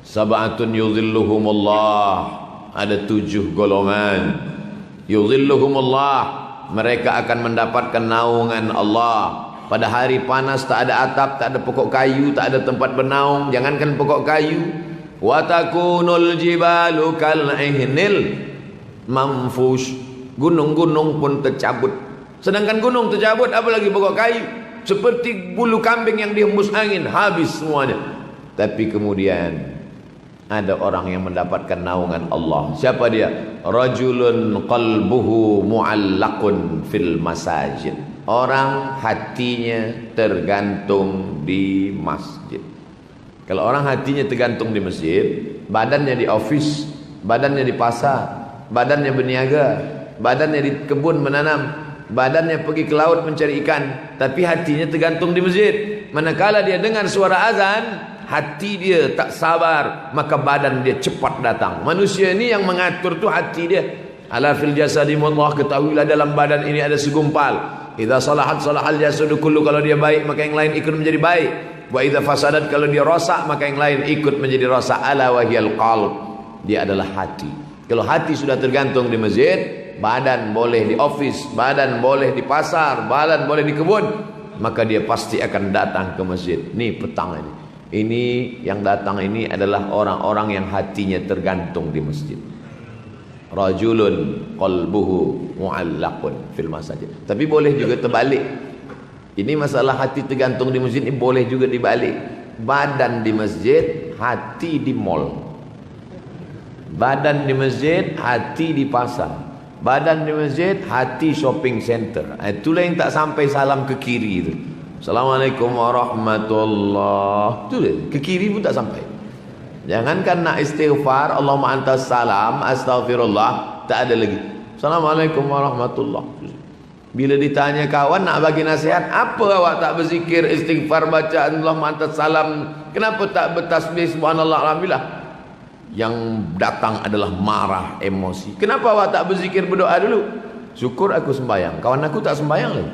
Sab'atun yudhilluhumullah, ada 7 golongan. Yudhilluhumullah, mereka akan mendapatkan naungan Allah. Pada hari panas tak ada atap, tak ada pokok kayu, tak ada tempat bernaung, jangankan pokok kayu. Wa takunul jibalu kal'ihnil manfush, gunung-gunung pun tercabut. Sedangkan gunung tercabut, apalagi pokok kayu, seperti bulu kambing yang dihembus angin, habis semuanya. Tapi kemudian ada orang yang mendapatkan naungan Allah. Siapa dia? Rajulun qalbuhu mu'allaqun fil masajid. Orang hatinya tergantung di masjid. Kalau orang hatinya tergantung di masjid, badannya di office, badannya di pasar, badannya berniaga, badannya di kebun menanam, badannya pergi ke laut mencari ikan, tapi hatinya tergantung di masjid. Manakala dia dengar suara azan, hati dia tak sabar, maka badan dia cepat datang. Manusia ini yang mengatur tu hati dia. Ala fil jasadi mudghah, ketahuilah dalam badan ini ada segumpal. Idza salahat salahal jasadu kullu, kalau dia baik maka yang lain ikut menjadi baik. Wa idza fasadat, kalau dia rosak maka yang lain ikut menjadi rosak. Ala wahyal qalb, dia adalah hati. Kalau hati sudah tergantung di masjid, badan boleh di office, badan boleh di pasar, badan boleh di kebun, maka dia pasti akan datang ke masjid. Nih petang ini. Ini yang datang ini adalah orang-orang yang hatinya tergantung di masjid. Rajulun qalbuhu mu'allaqun fil masajid. Tapi boleh juga terbalik. Ini masalah hati tergantung di masjid ini boleh juga dibalik. Badan di masjid, hati di mall. Badan di masjid, hati di pasar. Badan di masjid, hati shopping center. Itulah yang tak sampai salam ke kiri itu. Assalamualaikum warahmatullahi. Itu dia, ke kiri pun tak sampai. Jangankan nak istighfar, Allahumma antas salam, astaghfirullah, tak ada lagi. Assalamualaikum warahmatullahi. Bila ditanya kawan nak bagi nasihat, apa awak tak berzikir, istighfar, baca Allahumma antas salam, kenapa tak bertasbih subhanallah alhamdulillah? Yang datang adalah marah, emosi. Kenapa awak tak berzikir, berdoa dulu? Syukur aku sembahyang, kawan aku tak sembahyang lagi.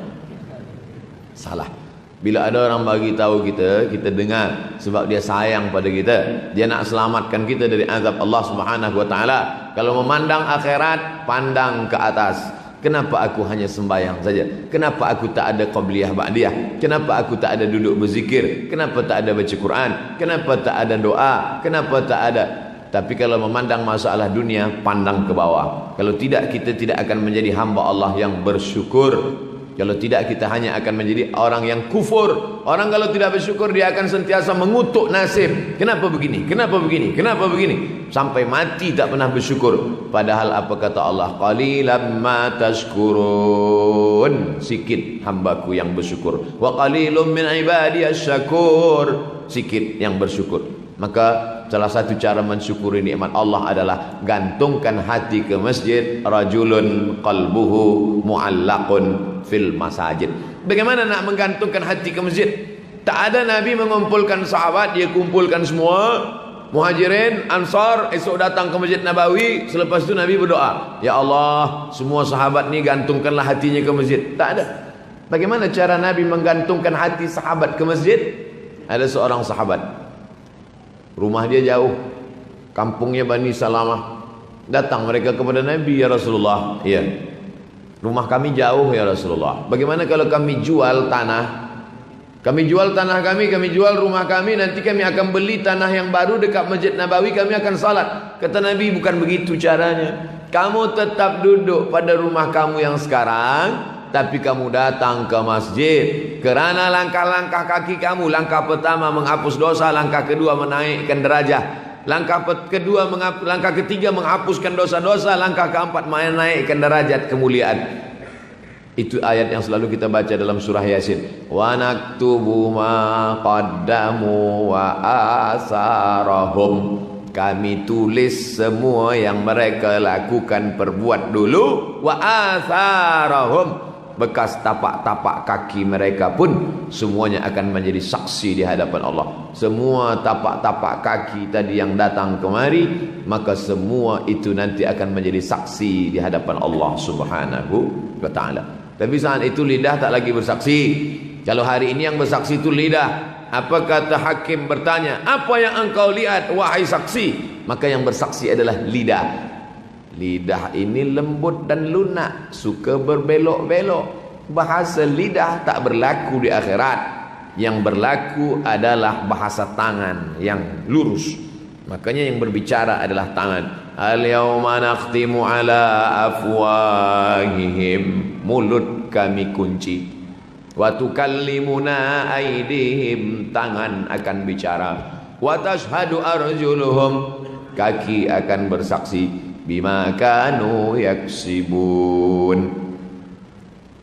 Salah. Bila ada orang bagi tahu kita, kita dengar sebab dia sayang pada kita. Dia nak selamatkan kita dari azab Allah Subhanahu wa taala. Kalau memandang akhirat, pandang ke atas. Kenapa aku hanya sembahyang saja? Kenapa aku tak ada qabliyah ba'diyah? Kenapa aku tak ada duduk berzikir? Kenapa tak ada baca Quran? Kenapa tak ada doa? Kenapa tak ada? Tapi kalau memandang masalah dunia, pandang ke bawah. Kalau tidak, kita tidak akan menjadi hamba Allah yang bersyukur. Kalau tidak, kita hanya akan menjadi orang yang kufur. Orang kalau tidak bersyukur, dia akan sentiasa mengutuk nasib. Kenapa begini? Kenapa begini? Kenapa begini? Sampai mati tak pernah bersyukur. Padahal apa kata Allah? Qalilam ma tashkurun. Sikit hambaku yang bersyukur. Wa qalilum min ibadiyas syakur. Sikit yang bersyukur. Maka salah satu cara mensyukuri nikmat Allah adalah gantungkan hati ke masjid. Rajulun qalbuhu mu'allaqun fil masajid. Bagaimana nak menggantungkan hati ke masjid? Tak ada Nabi mengumpulkan sahabat, dia kumpulkan semua Muhajirin, Ansar, esok datang ke Masjid Nabawi. Selepas itu Nabi berdoa, ya Allah, semua sahabat ni gantungkanlah hatinya ke masjid. Tak ada. Bagaimana cara Nabi menggantungkan hati sahabat ke masjid? Ada seorang sahabat, rumah dia jauh, kampungnya Bani Salamah. Datang mereka kepada Nabi, ya Rasulullah, ya, rumah kami jauh ya Rasulullah. Bagaimana kalau kami jual tanah? Kami jual tanah kami jual rumah kami, nanti kami akan beli tanah yang baru dekat Masjid Nabawi, kami akan salat. Kata Nabi, bukan begitu caranya. Kamu tetap duduk pada rumah kamu yang sekarang, tapi kamu datang ke masjid. Kerana langkah-langkah kaki kamu, langkah pertama menghapus dosa, langkah kedua menaikkan derajat, langkah ketiga menghapuskan dosa-dosa, langkah keempat menaikkan derajat kemuliaan. Itu ayat yang selalu kita baca dalam surah Yasin. Wa naktubu ma qaddamu wa asarahum. Kami tulis semua yang mereka lakukan, perbuat dulu. Wa atharahum, bekas tapak-tapak kaki mereka pun semuanya akan menjadi saksi di hadapan Allah. Semua tapak-tapak kaki tadi yang datang kemari, maka semua itu nanti akan menjadi saksi di hadapan Allah Subhanahu wa ta'ala. Tapi saat itu lidah tak lagi bersaksi. Kalau hari ini yang bersaksi itu lidah, Apa kata hakim bertanya, apa yang engkau lihat wahai saksi? Maka yang bersaksi adalah lidah. Lidah ini lembut dan lunak, suka berbelok-belok. Bahasa lidah tak berlaku di akhirat. Yang berlaku adalah bahasa tangan yang lurus. Makanya yang berbicara adalah tangan. Al-yawma nakhtimu ala afwahihim, mulut kami kunci. Wa tukallimuna aydihim, tangan akan bicara. Wa tashhadu arjuluhum, kaki akan bersaksi. Bima kanu yaksibun.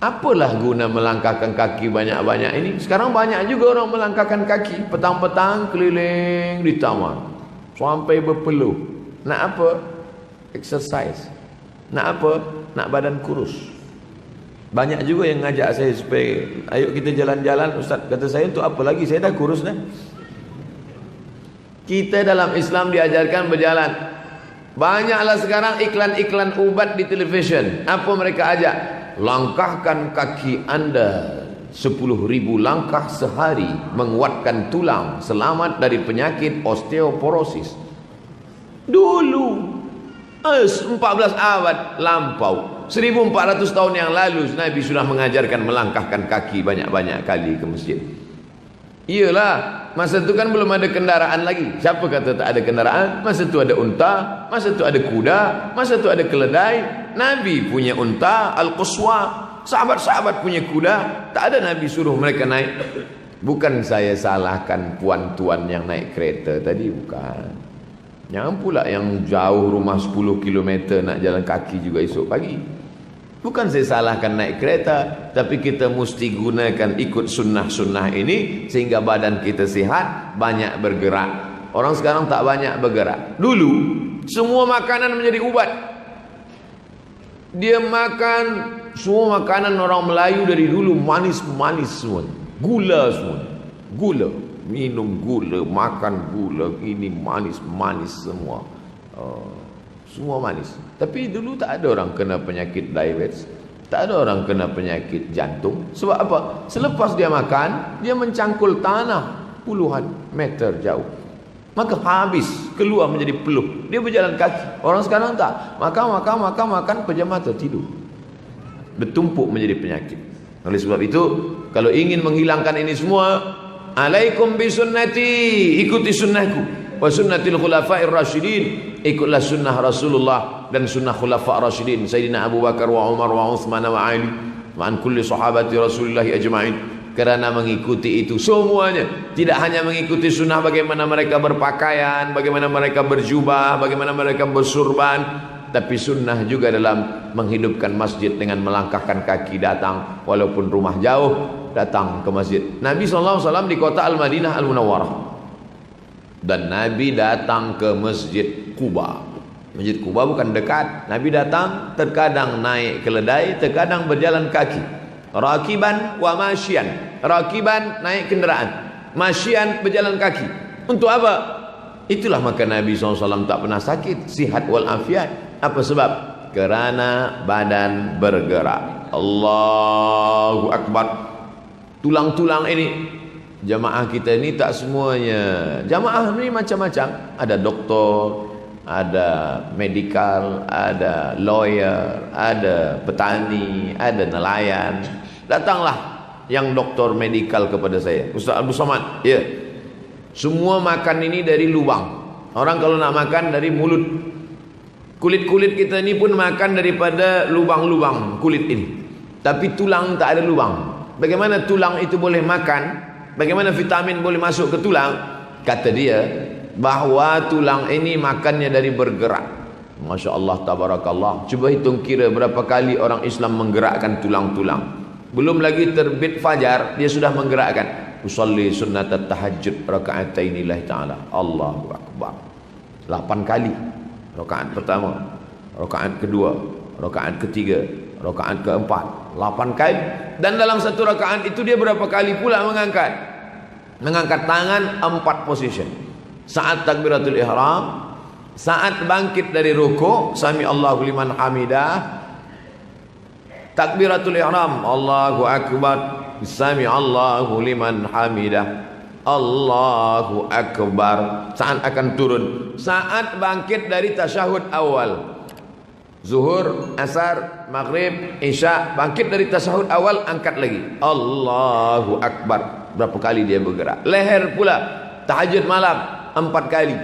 Apalah guna melangkahkan kaki banyak-banyak ini? Sekarang banyak juga orang melangkahkan kaki petang-petang keliling di taman sampai berpeluh. Nak apa? Exercise. Nak apa? Nak badan kurus. Banyak juga yang ngajak saya supaya ayo kita jalan-jalan. Ustaz kata saya, untuk apa lagi? Saya dah kurus dah. Kita dalam Islam diajarkan berjalan. Banyaklah sekarang iklan-iklan ubat di televisyen. Apa mereka ajak? Langkahkan kaki anda 10.000 langkah sehari, menguatkan tulang, selamat dari penyakit osteoporosis. Dulu 14 abad lampau, 1400 tahun yang lalu Nabi sudah mengajarkan melangkahkan kaki banyak-banyak kali ke masjid. Iyalah, masa itu kan belum ada kendaraan lagi. Siapa kata tak ada kendaraan? Masa itu ada unta, masa itu ada kuda, masa itu ada keledai. Nabi punya unta, Al-Quswa. Sahabat-sahabat punya kuda. Tak ada Nabi suruh mereka naik. Bukan saya salahkan puan-tuan yang naik kereta tadi, bukan. Jangan pula yang jauh rumah 10 km nak jalan kaki juga esok pagi. Bukan saya salahkan naik kereta, tapi kita mesti gunakan ikut sunnah-sunnah ini sehingga badan kita sihat, banyak bergerak. Orang sekarang tak banyak bergerak. Dulu semua makanan menjadi ubat. Dia makan semua makanan orang Melayu dari dulu manis-manis semua. Gula semua. Gula, minum gula, makan gula, ini manis-manis semua. Semua manis. Tapi dulu tak ada orang kena penyakit diabetes, tak ada orang kena penyakit jantung. Sebab apa? Selepas dia makan, dia mencangkul tanah puluhan meter jauh, maka habis, keluar menjadi peluh. Dia berjalan kaki. Orang sekarang tak, makan, pejam mata, tidur, bertumpuk menjadi penyakit. Oleh sebab itu, kalau ingin menghilangkan ini semua, alaikum bisunnati, ikuti sunnahku, wa sunnatil khulafa'ir rasyidin, ikutlah sunnah Rasulullah dan sunnah khulafa' rasyidin, Sayyidina Abu Bakar wa Umar wa Uthman wa Ali wa an kulli sahabati Rasulullah ajma'in. Kerana mengikuti itu semuanya, tidak hanya mengikuti sunnah bagaimana mereka berpakaian, bagaimana mereka berjubah, bagaimana mereka bersurban, tapi sunnah juga dalam menghidupkan masjid dengan melangkahkan kaki datang, walaupun rumah jauh, datang ke masjid. Nabi SAW di kota Al-Madinah Al-Munawwarah, dan Nabi datang ke Masjid Quba. Masjid Quba bukan dekat. Nabi datang, terkadang naik keledai, terkadang berjalan kaki. Rakiban wa masyian. Rakiban naik kenderaan, masyian berjalan kaki. Untuk apa? Itulah maka Nabi SAW tak pernah sakit, sihat wal afiat. Apa sebab? Kerana badan bergerak. Allahu Akbar. Tulang-tulang ini, jamaah kita ini tak semuanya. Jamaah ini macam-macam. Ada doktor, ada medical, ada lawyer, ada petani, ada nelayan. Datanglah yang doktor medical kepada saya, Ustaz Abdul Somad. Ya, semua makan ini dari lubang. Orang kalau nak makan dari mulut. Kulit-kulit kita ini pun makan daripada lubang-lubang kulit ini. Tapi tulang tak ada lubang. Bagaimana tulang itu boleh makan? Bagaimana vitamin boleh masuk ke tulang? Kata dia, bahawa tulang ini makannya dari bergerak. Masya Allah, tabarakallah. Cuba hitung kira berapa kali orang Islam menggerakkan tulang-tulang. Belum lagi terbit fajar, dia sudah menggerakkan. Usalli sunnat tahajud raka'atain lillahi ta'ala. Allahu Akbar. 8 kali. Rakaat pertama, rakaat kedua, rakaat ketiga, rakaat keempat, 8 kali. Dan dalam satu rakaat itu dia berapa kali pula mengangkat tangan 4 position. Saat takbiratul ihram, saat bangkit dari rukuk, sami Allahu liman hamidah, takbiratul ihram, Allahu Akbar, sami Allahu liman hamidah. Allahu Akbar. Saat akan turun, saat bangkit dari tasyahud awal, zuhur, asar, maghrib, isya, bangkit dari tasyahud awal, angkat lagi, Allahu Akbar. Berapa kali dia bergerak? Leher pula, tahajud malam 4 kali,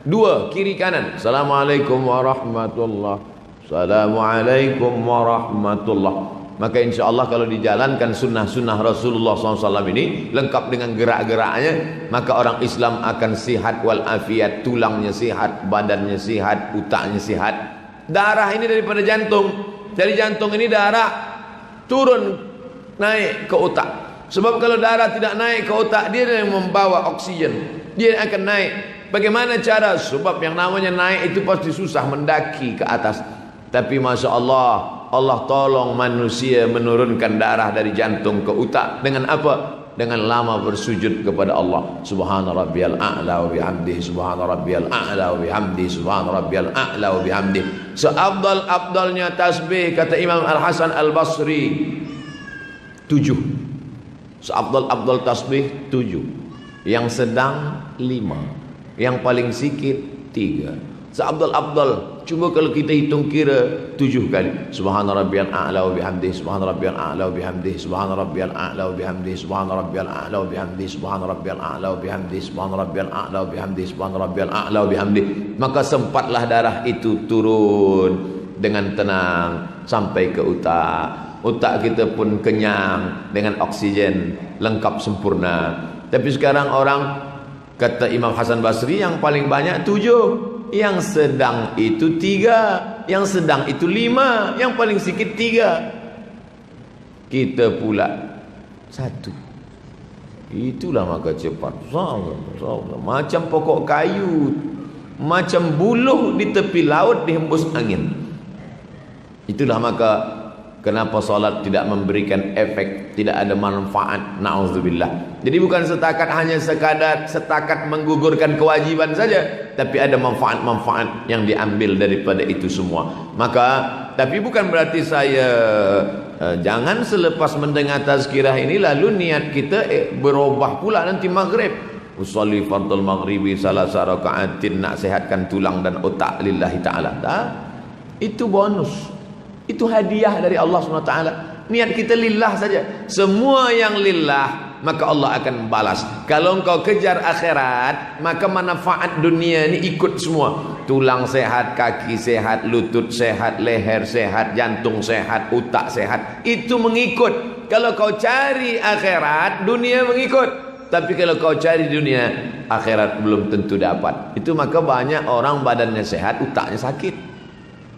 2 kiri kanan, Assalamualaikum warahmatullah, Assalamualaikum warahmatullah. Maka insya Allah kalau dijalankan sunnah-sunnah Rasulullah SAW ini lengkap dengan gerak-geraknya, maka orang Islam akan sihat walafiat, tulangnya sihat, badannya sihat, otaknya sihat. Darah ini daripada jantung, dari jantung ini darah turun naik ke otak. Sebab kalau darah tidak naik ke otak, dia yang membawa oksigen, dia akan naik. Bagaimana cara? Sebab yang namanya naik itu pasti susah, mendaki ke atas. Tapi Masya Allah, Allah tolong manusia menurunkan darah dari jantung ke otak. Dengan apa? Dengan lama bersujud kepada Allah. Subhana rabbiyal a'la wa bihamdihi, subhana rabbiyal a'la wa bihamdihi, subhana rabbiyal a'la wa bihamdihi. Seabdal-abdalnya tasbih, kata Imam Al-Hasan Al-Basri, 7. Seabdal-abdal tasbih 7. Yang sedang 5. Yang paling sikit 3. Seabdal-abdal, cuma kalau kita hitung kira 7 kali. Subhana rabbiyal a'la wa bihamdihi, subhana rabbiyal a'la wa bihamdihi, subhana rabbiyal a'la wa bihamdihi, subhana rabbiyal a'la wa bihamdihi, subhana rabbiyal a'la wa bihamdihi, subhana rabbiyal a'la wa bihamdihi, subhana rabbiyal a'la wa bihamdihi. Maka sempatlah darah itu turun dengan tenang sampai ke otak. Otak kita pun kenyang dengan oksigen, lengkap sempurna. Tapi sekarang orang, kata Imam Hasan Basri, yang paling banyak 7. Yang sedang itu 3, yang sedang itu 5, yang paling sikit 3. Kita pula 1. Itulah maka cepat. Macam pokok kayu, macam buluh di tepi laut dihembus angin. Itulah maka kenapa solat tidak memberikan efek, tidak ada manfaat. Na'udzubillah. Jadi bukan hanya setakat menggugurkan kewajiban saja, tapi ada manfaat-manfaat yang diambil daripada itu semua. Maka tapi bukan berarti saya jangan selepas mendengar tazkirah ini lalu niat kita berubah pula nanti maghrib. Usolli fardul maghribi salasa raka'atin, nak sehatkan tulang dan otak lillahi ta'ala. Itu bonus. Itu hadiah dari Allah SWT. Niat kita lillah saja. Semua yang lillah, maka Allah akan balas. Kalau engkau kejar akhirat, maka manfaat dunia ini ikut semua. Tulang sehat, kaki sehat, lutut sehat, leher sehat, jantung sehat, otak sehat. Itu mengikut. Kalau kau cari akhirat, dunia mengikut. Tapi kalau kau cari dunia, akhirat belum tentu dapat. Itu maka banyak orang badannya sehat, otaknya sakit.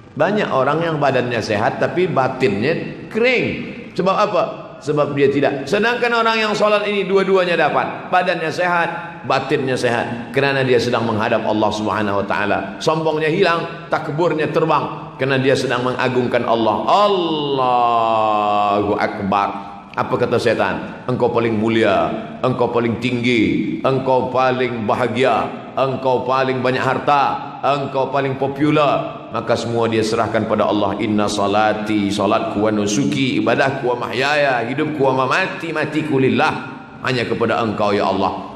Banyak orang yang badannya sehat tapi batinnya kering. Sebab apa? Sebab dia tidak. Sedangkan orang yang sholat ini dua-duanya dapat. Badannya sehat, batinnya sehat. Kerana dia sedang menghadap Allah Subhanahu Wa Taala. Sombongnya hilang, takburnya terbang. Kerana dia sedang mengagungkan Allah. Allahu Akbar. Apa kata setan? Engkau paling mulia, engkau paling tinggi, engkau paling bahagia, engkau paling banyak harta, engkau paling popular. Maka semua dia serahkan pada Allah. Inna salati, salatku, wa nusuki, ibadahku, wa mahyaya, hidupku, wa mamati, matiku lillah, hanya kepada engkau ya Allah.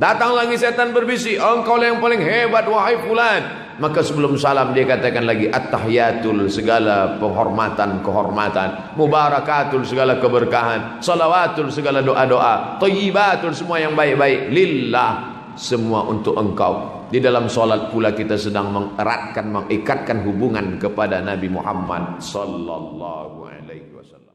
Datang lagi setan berbisik, engkau yang paling hebat wahai fulan. Maka sebelum salam dia katakan lagi, at-tahiyatul, segala penghormatan, kehormatan, mubarakatul, segala keberkahan, salawatul, segala doa-doa, thayyibatul, semua yang baik-baik, lillah, semua untuk engkau. Di dalam solat pula kita sedang mengeratkan, mengikatkan hubungan kepada Nabi Muhammad sallallahu alaihi wasallam.